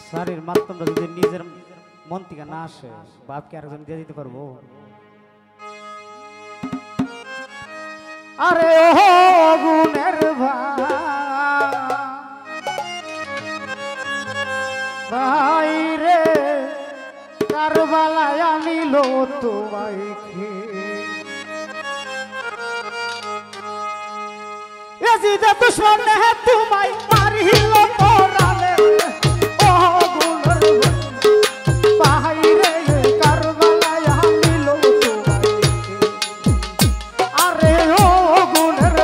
শাড়ির মাধ্যমটা যদি নিজের মন থেকে না আসে বাপকে আরেকজন দিয়ে দিতে পারবো? আরে ও গুণের ভাই রে, কারবালায় আনিল তোমাকে, এজিদে দুশ্মন হে তোমায় মারিল পরাণে। ও গুণের ভাই রে, কারবালায় আনিল তোমাকে, আরে ও গুণের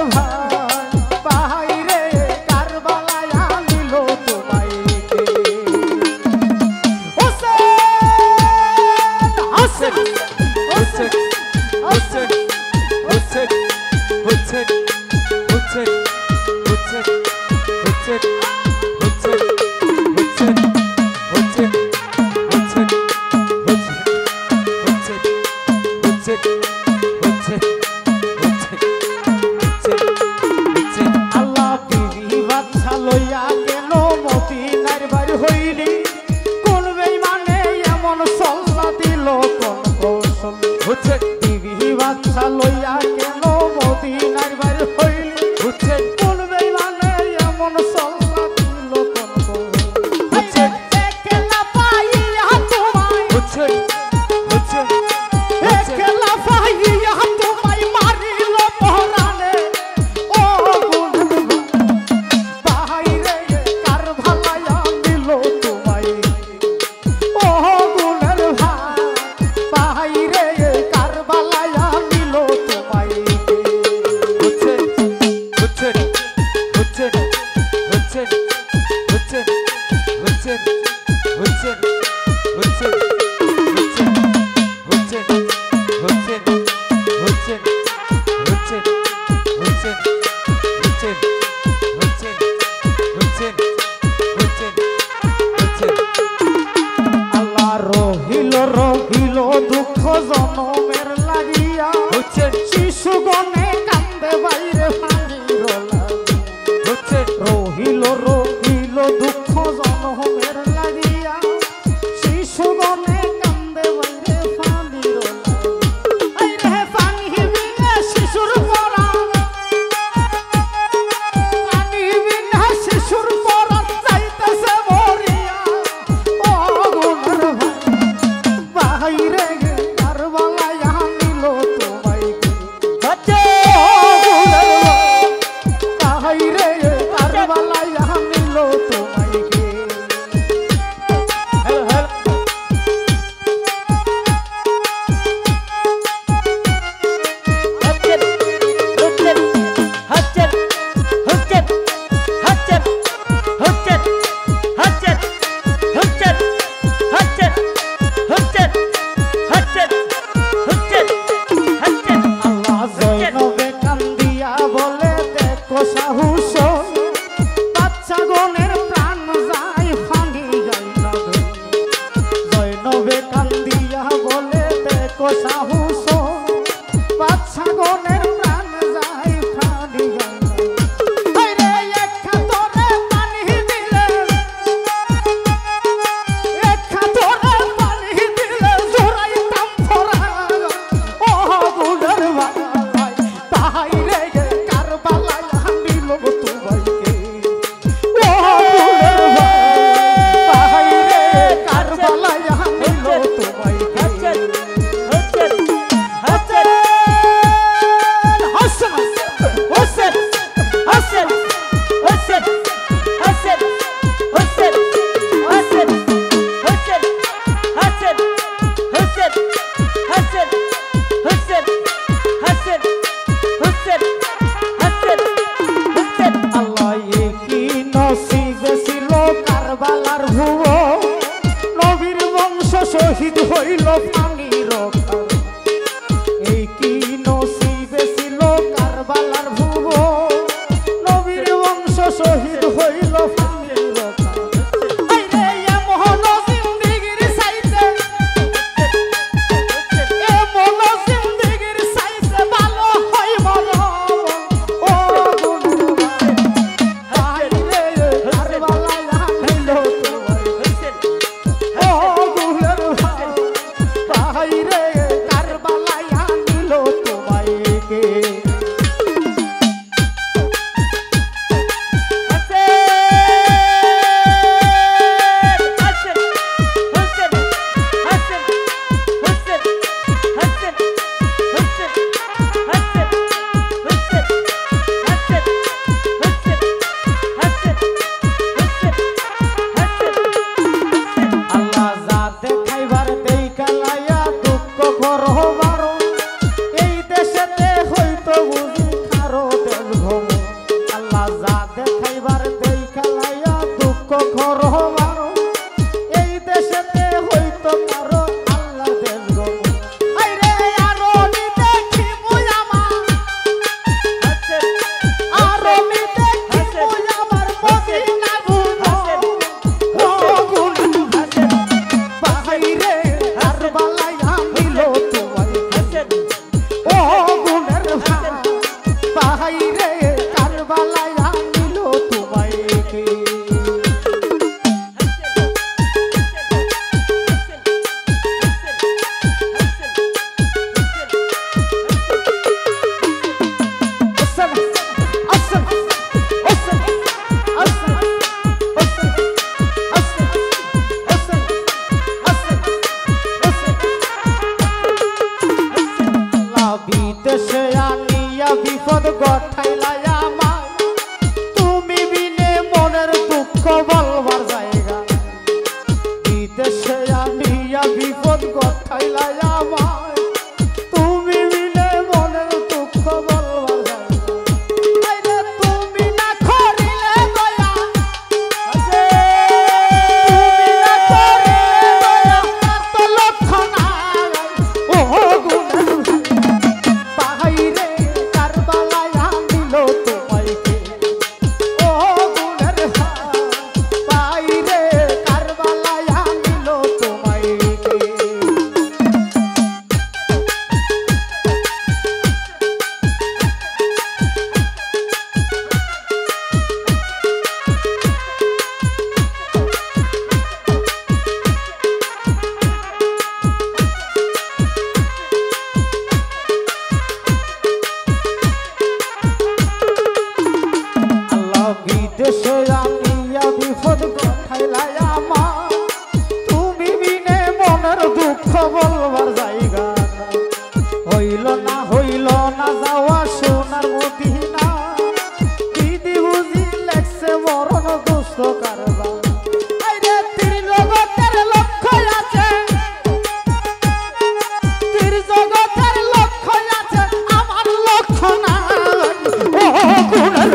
ভাই রে, কারবালায় আনিল তোমাকে। হোসেন হোসেন হোসেন হোসেন হোসেন হোসেন হোসেন হোসেন হোসেন হোসেন হোসেন হোসেন হোসেন হোসেন হোসেন হোসেন আল্লাহ বিবি বাচ্চা লইয়া গেল মদিনার বাড়ি হইলি, কোন বেঈমানে এমন সল্লা দিল কোন কৌশল। হোসেন বিবি বাচ্চা লইয়া গেল মদিনার বাড়ি হইলি, হোসেন কোন বেঈমানে এমন সল্লা দিল কোন কৌশল। হোসেন একলা পাইয়া তোমায়, হোসেন হোসেন একলা পাইয়া তোমায় মারিল পরাণে। ও গুণের ভাই রে, কারবালায় আনিল তোমায়। ও গুণের ভাই রে, কারবালায় আনিল তোমায়। হোসেন হোসেন হোসেন হোসেন হোসেন হোসেন হোসেন হোসেন হোসেন হোসেন হোসেন হোসেন হোসেন হোসেন হোসেন হোসেন হোসেন হোসেন আল্লাহ রহিল রহিল দুঃখ জনমের লাগিয়া, হোসেন শিশুগণে কান্দে বাইরে পানির লাগি। হোসেন রহিল রহিল দুঃখ জনমের লাগিয়া, শিশুগণে কান্দে বাইরে পানির লাগি। আইরে পানি বিনা শিশুর পরাণ, পানি বিনা শিশুর পরাণ যাইতেছে মরিয়া। ও গুণের ভাই রে, কারবালায় আনিল তোমায়। ভাই রে, কারবালায় আনিল তোমায়। আল্লাহ জৈনবে কান্দিয়া বলে দেখো সাহস, বাচ্চা গণের প্রাণ যায় ফানি গেল। জৈনবে কান্দিয়া বলে দেখো সাহস, বাচ্চা গণের প্রাণ যায় ফানি গেল। আইরে এক খাতরে পানি দিলে, এক খাতরে পানি দিলে জোড়াইতাম ফোরা। ও গুণের ভাই রে, কারবালায় আনিল তোমাকে। ও গুণের ভাই রে, কারবালায় আনিল তোমাকে। আল্লাহ কি নসিবে ছিল কারবালার ভুয়ো, নবীর বংশ শহীদ হইল পানির খাল। এই কি নসিবে ছিল কারবালার ভুয়ো, নবীর বংশ শহীদ হইল পানির খাল। আইরে এমন জিন্দেগির চাইতে, এমন জিন্দেগির চাইতে ভালো হয় মরণ। ও গুণের ভাই রে, কারবালায় আনিল তোমায়। করো মানো এই দেশেতে হইতো কারো আল্লাহ দেন গো আইরে আরো নি দেখি মুই আমার আরো নি দেখি মুই আমার মদিনা ও গুণ বাহিরে কারবালায় আনিল তোমায় ও গুণের বাহিরে কারবালায় আনিল তোমায় বিদেশে আনিয়া বিপদ গঠাইলাই আমায় তুমি বিনে মনের দুঃখ বলবার জায়গা বিদেশে আনিয়া বিপদ গঠাইলাই আমায় তুমি বিনে মনের দুঃখ বলবার জায়গা আইরে তুমি না করিলে দয়া তুমি না করিলে দয়া তো লক্ষ না ও গুণের বাহিরে কারবালায় আনিল তোমায় ও গুণের বাহিরে কারবালায় আনিল তোমায় বিদেশে আনিয়া বিপদ গঠাইলাই আমার তুমি বিনে মনের দুঃখ বলবার জায়গা হইল না যাওয়া সোনার মদিনা দিদি বুঝি লেখছে মরণ দুষ্ট কারবার আইরে ত্রিজগতের লক্ষ্য আছে ত্রিজগতের লক্ষ্য আছে আমার লক্ষ্য না ও গুণের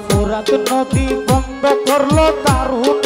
ফুরাত নদী বন্ধ করলো দারুণ